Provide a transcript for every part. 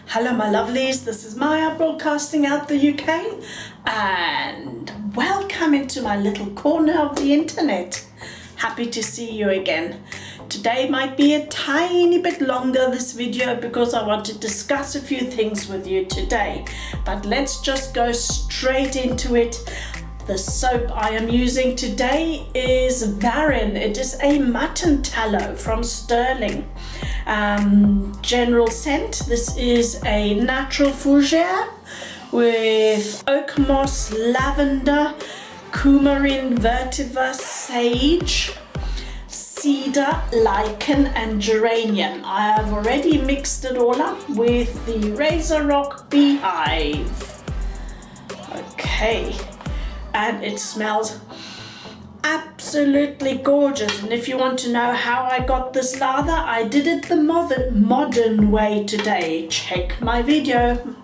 Hello my lovelies, this is Maja broadcasting out the UK and welcome into my little corner of the internet. Happy to see you again. Today might be a tiny bit longer this video because I want to discuss a few things with you today. But let's just go straight into it. The soap I am using today is Varen. It is a mutton tallow from Stirling. General scent. This is a natural fougere with oak moss, lavender, coumarin, vetiver, sage, cedar, lichen and geranium. I have already mixed it all up with the RazoRock Beehive. Okay. And it smells absolutely gorgeous. And if you want to know how I got this lather, I did it the modern way today. Check my video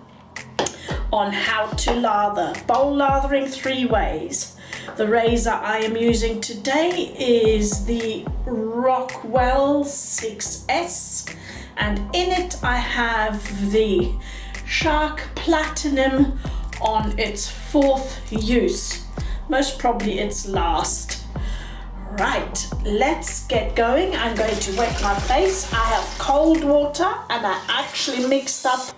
on how to lather. Bowl lathering 3 ways. The razor I am using today is the Rockwell 6S, and in it I have the Shark Platinum on its 4th use, most probably its last. Right, let's get going. I'm going to wet my face. I have cold water and I actually mixed up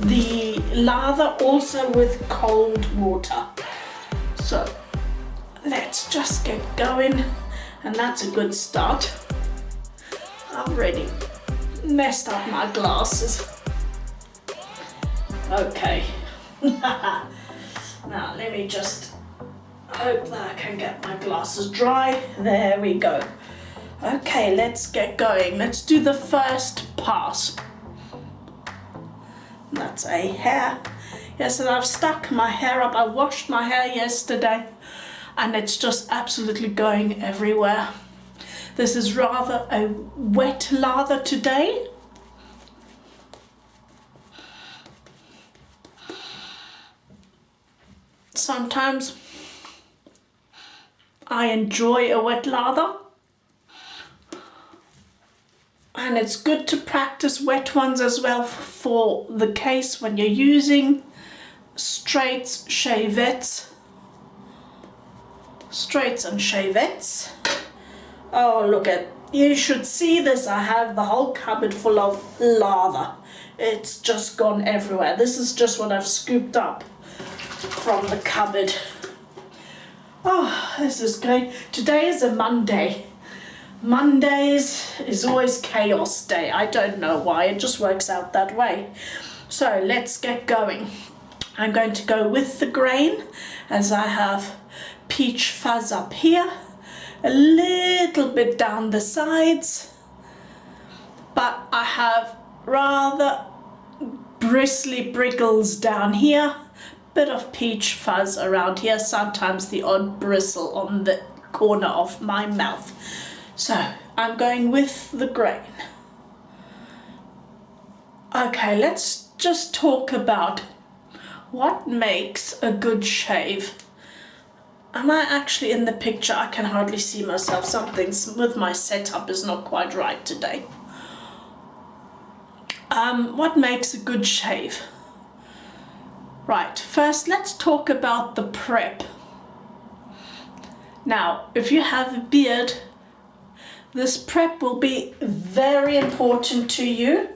the lather also with cold water. So let's just get going, and that's a good start. I've already messed up my glasses. Okay. Now let me just hope that I can get my glasses dry. There we go. Okay, let's get going. Let's do the first pass. That's a hair. Yes, and I've stuck my hair up. I washed my hair yesterday and it's just absolutely going everywhere. This is rather a wet lather today. Sometimes I enjoy a wet lather, and it's good to practice wet ones as well for the case when you're using straights and shavettes. Oh, look at, you should see this. I have the whole cupboard full of lather. It's just gone everywhere. This is just what I've scooped up from the cupboard. Oh, this is great. Today is a Monday. Mondays is always chaos day. I don't know why, it just works out that way. So let's get going. I'm going to go with the grain as I have peach fuzz up here, a little bit down the sides, but I have rather bristly briggles down here, bit of peach fuzz around here, sometimes the odd bristle on the corner of my mouth. So I'm going with the grain. Okay, let's just talk about what makes a good shave. Am I actually in the picture? I can hardly see myself. Something with my setup is not quite right today. What makes a good shave? Right, first let's talk about the prep. Now, if you have a beard, this prep will be very important to you.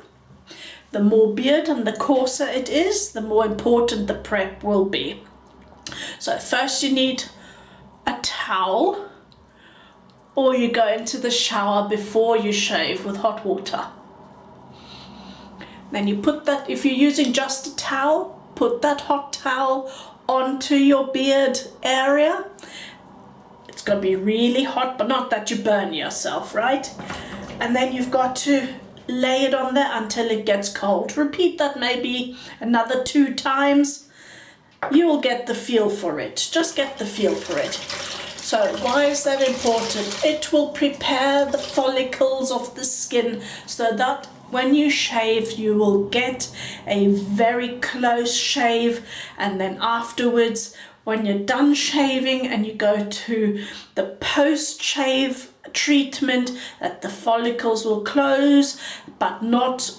The more beard and the coarser it is, the more important the prep will be. So first you need a towel, or you go into the shower before you shave with hot water. Then you put that, if you're using just a towel, put that hot towel onto your beard area. It's going to be really hot, but not that you burn yourself, right? And then you've got to lay it on there until it gets cold. Repeat that maybe another 2 times. You will get the feel for it. Just get the feel for it. So why is that important? It will prepare the follicles of the skin so that when you shave, you will get a very close shave, and then afterwards, when you're done shaving and you go to the post-shave treatment, that the follicles will close, but not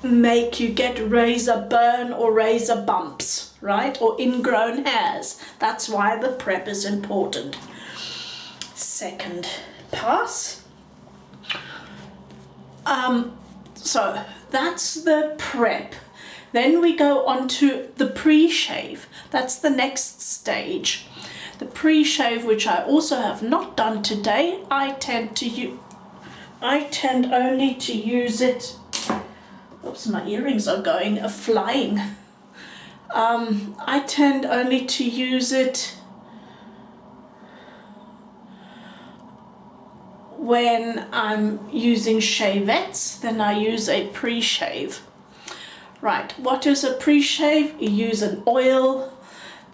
make you get razor burn or razor bumps, right? Or ingrown hairs. That's why the prep is important. Second pass. So that's the prep. Then we go on to the pre-shave. That's the next stage. The pre-shave, which I also have not done today, I tend only to use it. Oops, my earrings are flying. I tend only to use it when I'm using shavettes. Then I use a pre-shave. Right, what is a pre-shave? You use an oil,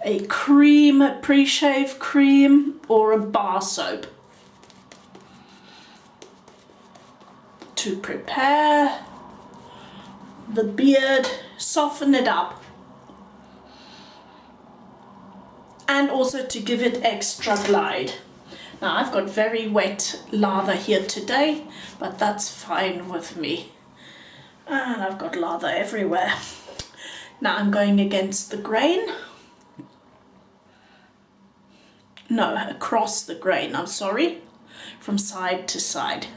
a cream, a pre-shave cream, or a bar soap to prepare the beard, soften it up, and also to give it extra glide. Now I've got very wet lather here today, but that's fine with me. And I've got lather everywhere. Now I'm going against the grain. No, across the grain, I'm sorry. From side to side.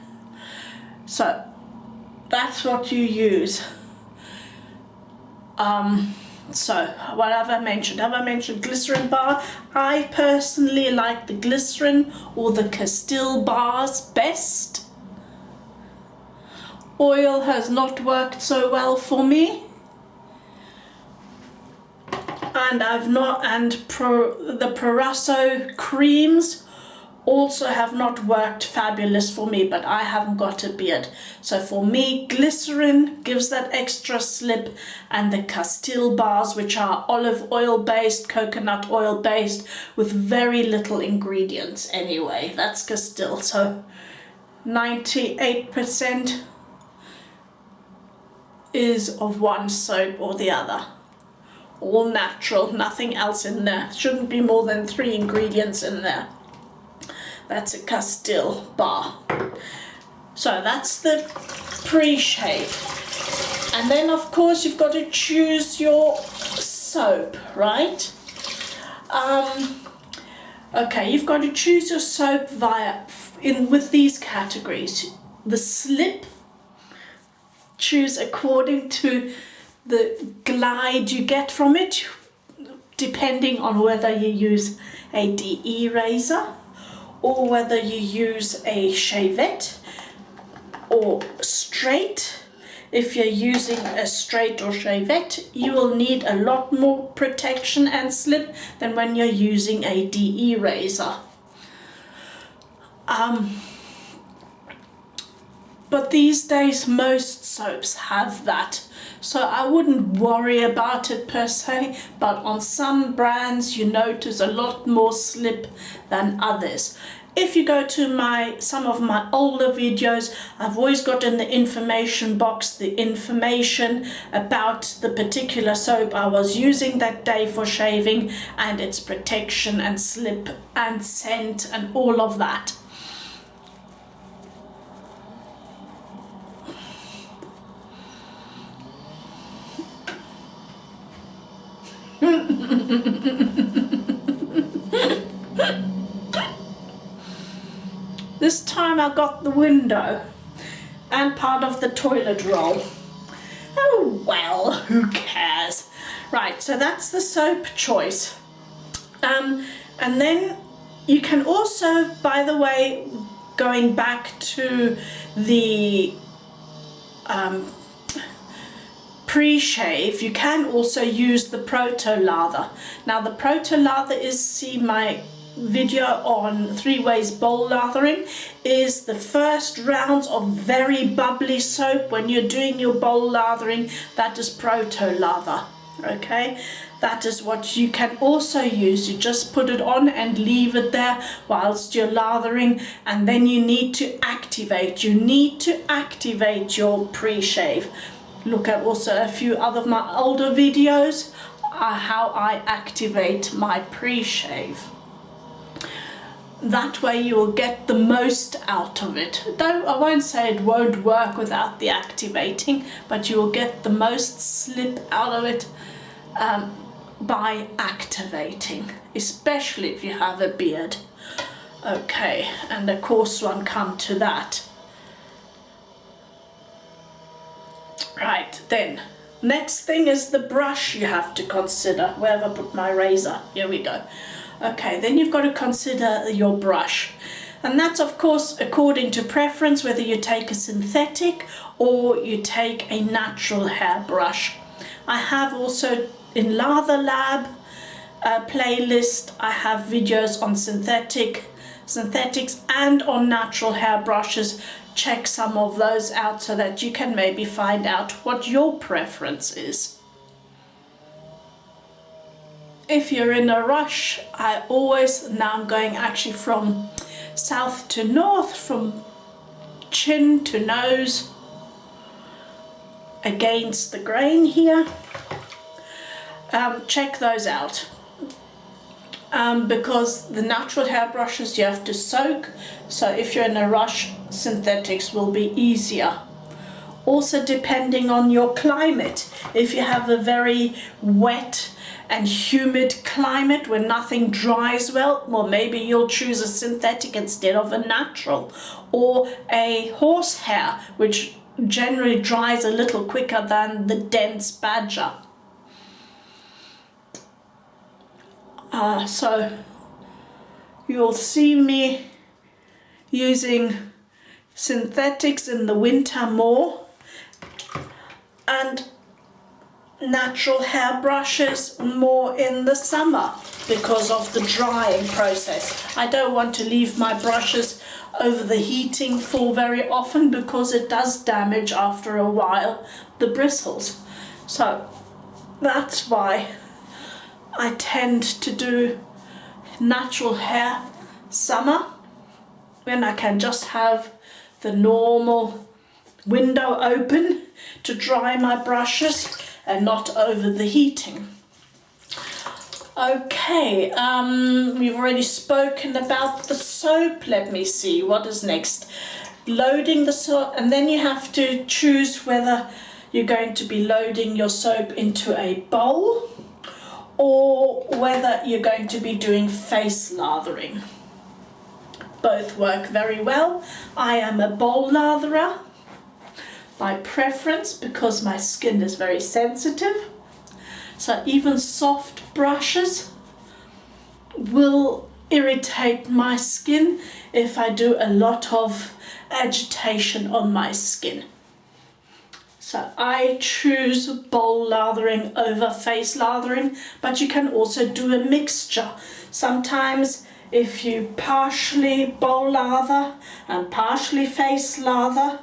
So that's what you use. So what have I mentioned? Have I mentioned glycerin bar? I personally like the glycerin or the Castile bars best. Oil has not worked so well for me, and the Proraso creams also have not worked fabulous for me, but I haven't got a beard. So for me, glycerin gives that extra slip, and the Castile bars, which are olive oil based, coconut oil based, with very little ingredients anyway. That's Castile, so 98% is of one soap or the other. All natural, nothing else in there. Shouldn't be more than 3 ingredients in there. That's a Castile bar. So that's the pre-shave. And then of course you've got to choose your soap, right? Okay, you've got to choose your soap with these categories. The slip, choose according to the glide you get from it, depending on whether you use a DE razor or whether you use a shavette or straight. If you're using a straight or shavette, you will need a lot more protection and slip than when you're using a DE razor. But these days most soaps have that, so I wouldn't worry about it per se, but on some brands you notice a lot more slip than others. If you go to some of my older videos, I've always got in the information box the information about the particular soap I was using that day for shaving and its protection and slip and scent and all of that. This time I got the window and part of the toilet roll. Oh well, who cares? Right, so that's the soap choice. And then you can also, by the way, going back to the pre-shave, you can also use the Proto Lather. Now the Proto Lather is, see my video on 3 ways bowl lathering, is the first rounds of very bubbly soap. When you're doing your bowl lathering, that is Proto Lather. Okay, that is what you can also use. You just put it on and leave it there whilst you're lathering, and then you need to activate. You need to activate your pre-shave. Look at also a few other my older videos how I activate my pre-shave. That way you will get the most out of it. Though I won't say it won't work without the activating, but you will get the most slip out of it by activating, especially if you have a beard. Okay, and the coarse one come to that. Right, then next thing is the brush you have to consider. Where have I put my razor? Here we go. Okay, then you've got to consider your brush. And that's of course according to preference, whether you take a synthetic or you take a natural hair brush. I have also in Lather Lab playlist, I have videos on synthetics and on natural hair brushes. Check some of those out so that you can maybe find out what your preference is. If you're in a rush, now I'm going actually from south to north, from chin to nose, against the grain here. Check those out. Because the natural hair brushes you have to soak, so if you're in a rush, synthetics will be easier. Also depending on your climate, if you have a very wet and humid climate where nothing dries well, maybe you'll choose a synthetic instead of a natural, or a horsehair, which generally dries a little quicker than the dense badger. So you'll see me using synthetics in the winter more, and natural hair brushes more in the summer because of the drying process. I don't want to leave my brushes over the heating for very often because it does damage after a while the bristles. So that's why I tend to do natural hair summer, when I can just have the normal window open to dry my brushes and not over the heating. Okay, we've already spoken about the soap. Let me see, what is next? Loading the soap, and then you have to choose whether you're going to be loading your soap into a bowl or whether you're going to be doing face lathering. Both work very well. I am a bowl latherer by preference because my skin is very sensitive. So even soft brushes will irritate my skin if I do a lot of agitation on my skin. So I choose bowl lathering over face lathering, but you can also do a mixture. Sometimes if you partially bowl lather and partially face lather,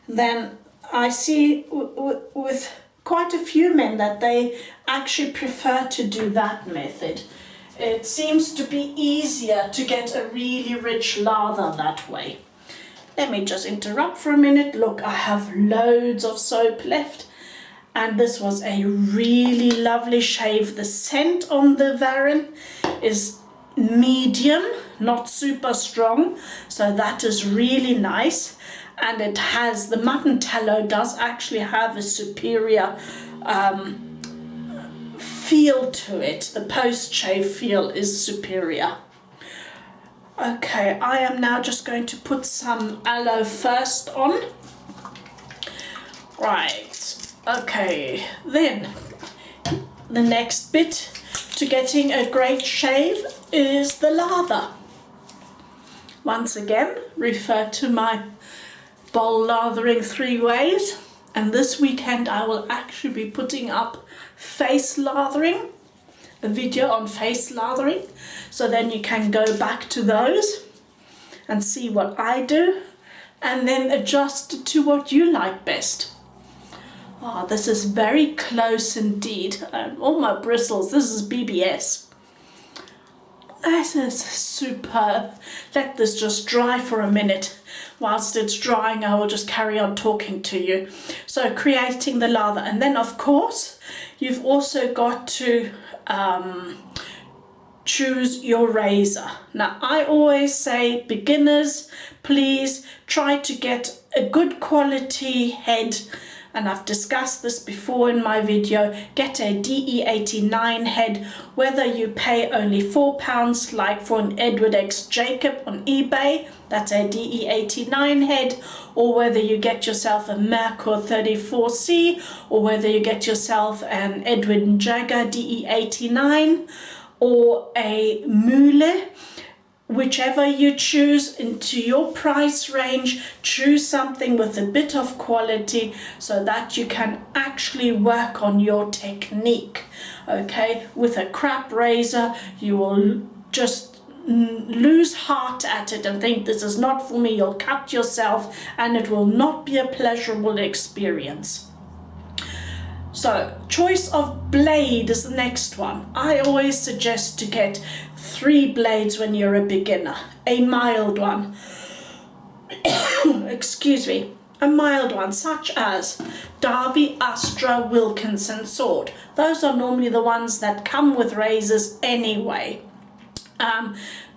then I see with quite a few men that they actually prefer to do that method. It seems to be easier to get a really rich lather that way. Let me just interrupt for a minute. Look, I have loads of soap left, and this was a really lovely shave. The scent on the Varen is medium, not super strong, so that is really nice. And it has, the mutton tallow does actually have a superior feel to it. The post-shave feel is superior. Okay, I am now just going to put some aloe first on. Right, okay, then the next bit to getting a great shave is the lather. Once again, refer to my bowl lathering 3 ways, and this weekend I will actually be putting up face lathering, a video on face lathering, so then you can go back to those and see what I do and then adjust to what you like best. Oh, this is very close indeed, and all my bristles, this is BBS. This is superb. Let this just dry for a minute. Whilst it's drying, I will just carry on talking to you. So creating the lather, and then of course you've also got to choose your razor. Now, I always say, beginners, please try to get a good quality head, and I've discussed this before in my video. Get a DE89 head, whether you pay only £4 like for an Edward X Jacob on eBay, that's a DE89 head, or whether you get yourself a Merkur 34C, or whether you get yourself an Edwin Jagger DE89 or a Mule. Whichever you choose into your price range, choose something with a bit of quality so that you can actually work on your technique. Okay, with a crap razor, you will just lose heart at it and think this is not for me. You'll cut yourself and it will not be a pleasurable experience. So, choice of blade is the next one. I always suggest to get 3 blades when you're a beginner. A mild one. Excuse me. A mild one, such as Derby, Astra, Wilkinson sword. Those are normally the ones that come with razors anyway.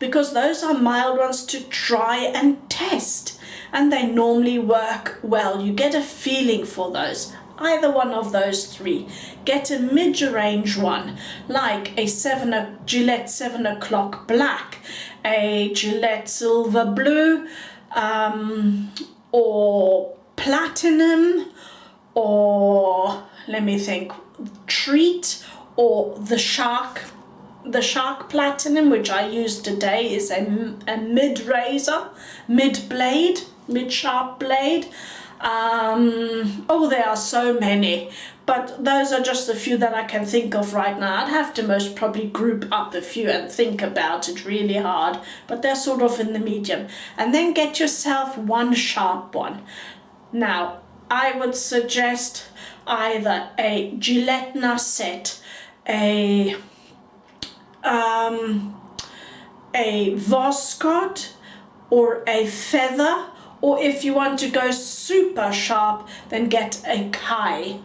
Because those are mild ones to try and test. And they normally work well. You get a feeling for those. Either one of those 3. Get a mid-range one, like a Gillette 7 o'clock black, a Gillette silver blue, or platinum, or let me think, treat, or the shark platinum, which I use today, is a mid razor, mid blade, mid sharp blade. Oh, there are so many, but those are just a few that I can think of right now. I'd have to most probably group up a few and think about it really hard, but they're sort of in the medium. And then get yourself one sharp one. Now, I would suggest either a Gillette set, a Voscott, or a Feather. Or if you want to go super sharp, then get a Kai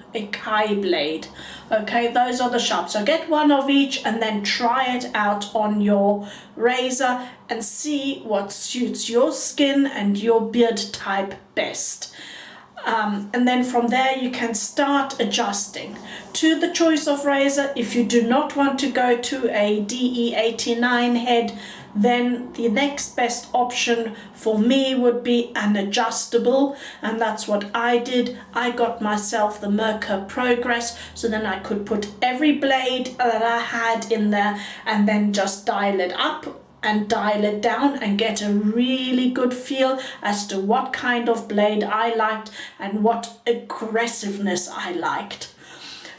blade. Okay, those are the sharp. So get one of each and then try it out on your razor and see what suits your skin and your beard type best. And then from there you can start adjusting to the choice of razor. If you do not want to go to a DE89 head, then the next best option for me would be an adjustable, and that's what I did. I got myself the Merkur Progress, so then I could put every blade that I had in there and then just dial it up and dial it down and get a really good feel as to what kind of blade I liked and what aggressiveness I liked.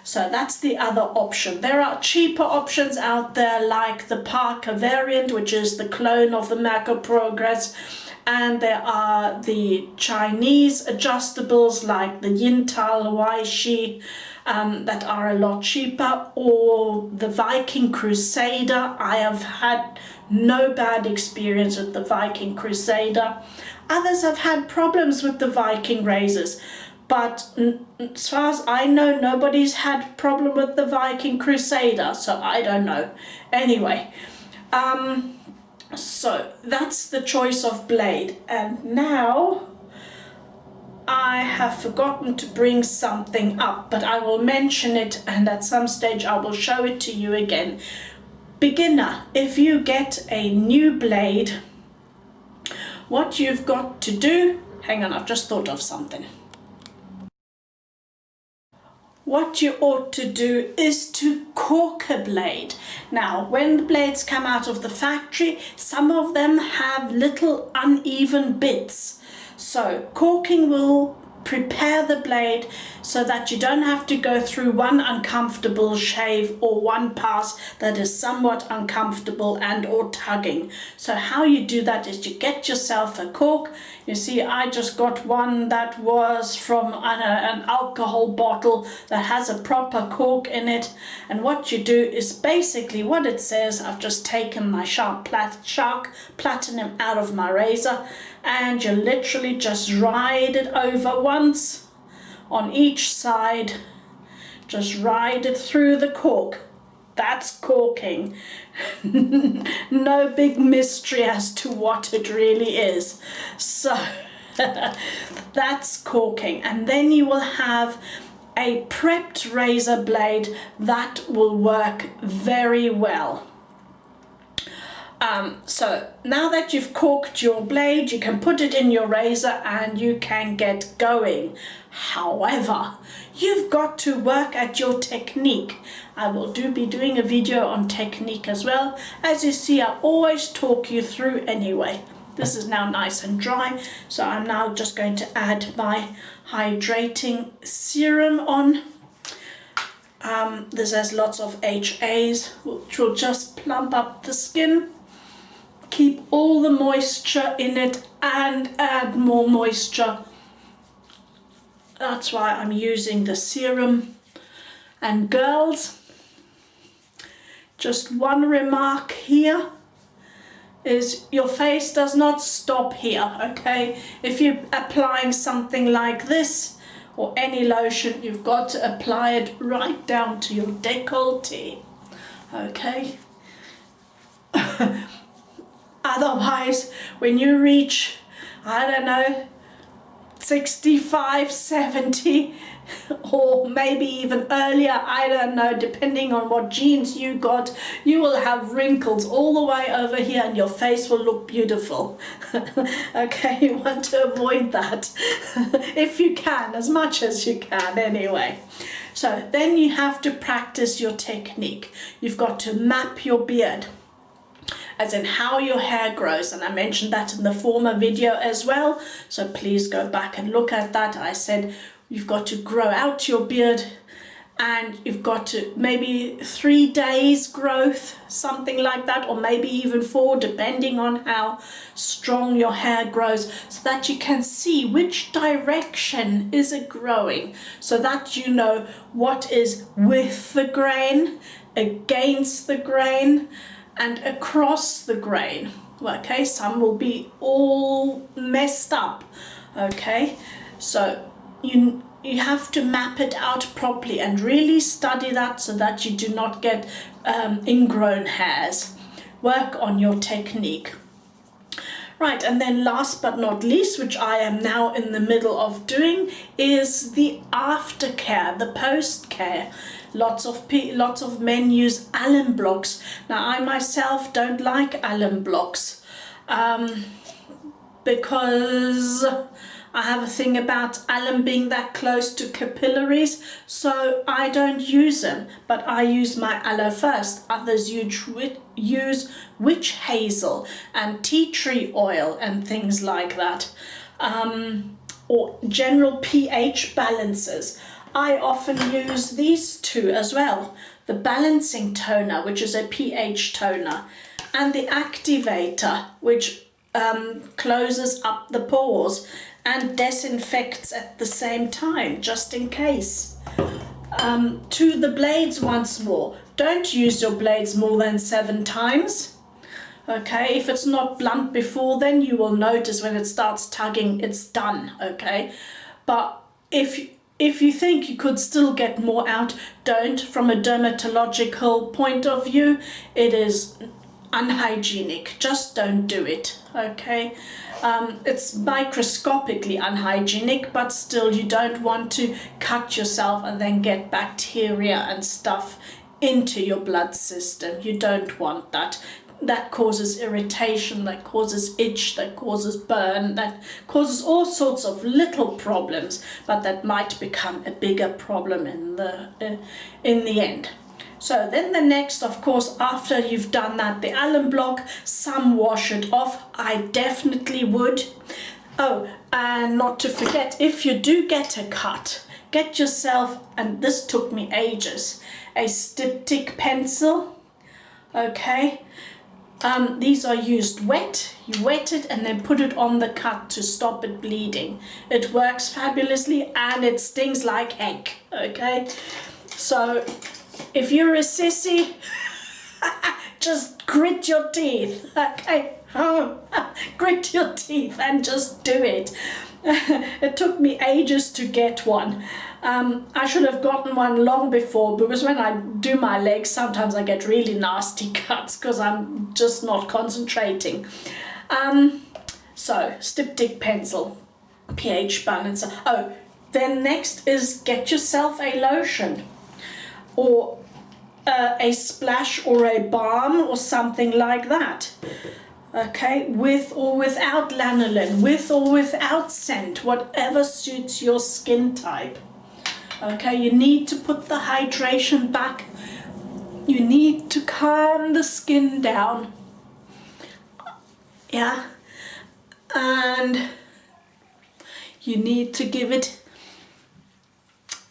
So that's the other option. There are cheaper options out there like the Parker variant, which is the clone of the Merkur Progress, and there are the Chinese adjustables like the Yintal Weishi that are a lot cheaper, or the Viking Crusader. I have had no bad experience with the Viking Crusader. Others have had problems with the Viking razors, but as far as I know, nobody's had problem with the Viking Crusader, so I don't know. Anyway, so that's the choice of blade. And now I have forgotten to bring something up, but I will mention it, and at some stage I will show it to you again. Beginner, if you get a new blade, what you've got to do, hang on, I've just thought of something. What you ought to do is to cork a blade. Now, when the blades come out of the factory, some of them have little uneven bits. So corking will prepare the blade so that you don't have to go through one uncomfortable shave or one pass that is somewhat uncomfortable and or tugging. So how you do that is you get yourself a cork. You see, I just got one that was from an alcohol bottle that has a proper cork in it, and what you do is basically what it says. I've just taken my sharp platinum out of my razor, and you literally just ride it over once on each side. Just ride it through the cork. that's caulking. No big mystery as to what it really is. So that's caulking. And then you will have a prepped razor blade that will work very well. So now that you've caulked your blade, you can put it in your razor and you can get going. However, you've got to work at your technique. I will be doing a video on technique as well. As you see, I always talk you through anyway. This is now nice and dry, so I'm now just going to add my hydrating serum on. This has lots of HAs, which will just plump up the skin, keep all the moisture in it and add more moisture. That's why I'm using the serum. And girls, just one remark here is your face does not stop here, okay? If you're applying something like this or any lotion, you've got to apply it right down to your décolleté, okay? Otherwise, when you reach, I don't know, 65, 70, or maybe even earlier, I don't know, depending on what genes you got, you will have wrinkles all the way over here and your face will look beautiful. Okay, you want to avoid that if you can, as much as you can anyway. So then you have to practice your technique. You've got to map your beard, as in how your hair grows, and I mentioned that in the former video as well, so please go back and look at that. I said you've got to grow out your beard and you've got to maybe 3 days growth, something like that, or maybe even 4, depending on how strong your hair grows, so that you can see which direction is it growing, so that you know what is with the grain, against the grain, and across the grain. Okay, some will be all messed up. Okay, so you have to map it out properly and really study that so that you do not get ingrown hairs. Work on your technique. Right, and then last but not least, which I am now in the middle of doing, is the aftercare, the post-care. Lots of men use alum blocks. Now, I myself don't like alum blocks because I have a thing about alum being that close to capillaries, so I don't use them, but I use my aloe first. Others use witch hazel and tea tree oil and things like that, or general pH balancers. I often use these two as well, the balancing toner, which is a pH toner, and the activator, which closes up the pores and disinfects at the same time, just in case. To the blades once more, don't use your blades more than 7 times. Okay, if it's not blunt before then, you will notice when it starts tugging, it's done, okay? But if you think you could still get more out, don't. From a dermatological point of view, it is unhygienic. Just don't do it, okay? It's microscopically unhygienic, but still you don't want to cut yourself and then get bacteria and stuff into your blood system. You don't want that. That causes irritation, that causes itch, that causes burn, that causes all sorts of little problems, but that might become a bigger problem in the end. So then the next, of course, after you've done that, the alum block, some wash it off. I definitely would. Oh, and not to forget, if you do get a cut, get yourself, and this took me ages, a styptic pencil, okay? These are used wet. You wet it and then put it on the cut to stop it bleeding. It works fabulously and it stings like heck, okay? So if you're a sissy, just grit your teeth, okay? Grit your teeth and just do it. It took me ages to get one. I should have gotten one long before, because when I do my legs, sometimes I get really nasty cuts because I'm just not concentrating. So, styptic pencil, pH balancer. Oh, then next is get yourself a lotion, or a splash or a balm or something like that. Okay, with or without lanolin, with or without scent, whatever suits your skin type. Okay, you need to put the hydration back. You need to calm the skin down. Yeah, and you need to give it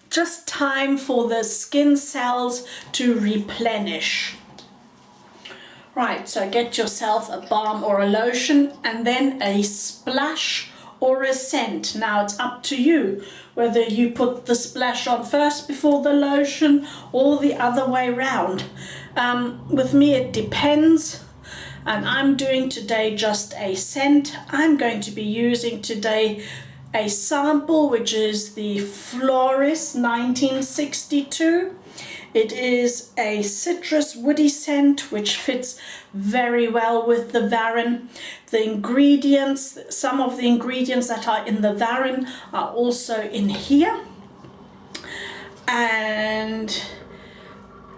just time for the skin cells to replenish. Right, so get yourself a balm or a lotion, and then a splash or a scent. Now it's up to you whether you put the splash on first before the lotion or the other way round. With me it depends, and I'm doing today just a scent. I'm going to be using today a sample which is the Floris 1962. It is a citrus woody scent which fits very well with the Varen. The ingredients, some of the ingredients that are in the Varen are also in here. And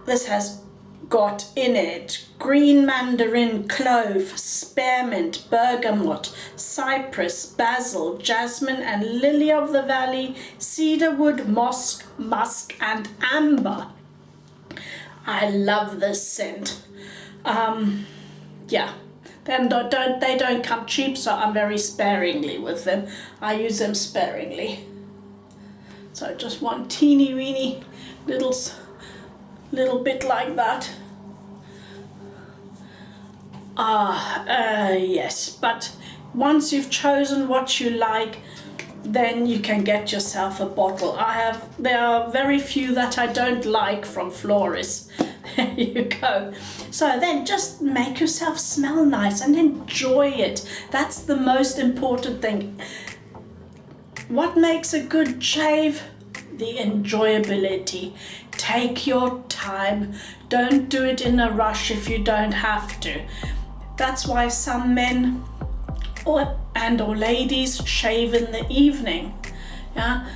this has got in it green mandarin, clove, spearmint, bergamot, cypress, basil, jasmine and lily of the valley, cedarwood, musk and amber. I love this scent. Yeah, then they don't come cheap, so I'm very sparingly with them. I use them sparingly. So just one teeny weeny little bit like that. Yes, but once you've chosen what you like, then you can get yourself a bottle. There are very few that I don't like from Floris. There you go. So then just make yourself smell nice and enjoy it. That's the most important thing. What makes a good shave? The enjoyability. Take your time. Don't do it in a rush if you don't have to. That's why some men or ladies shave in the evening. Yeah,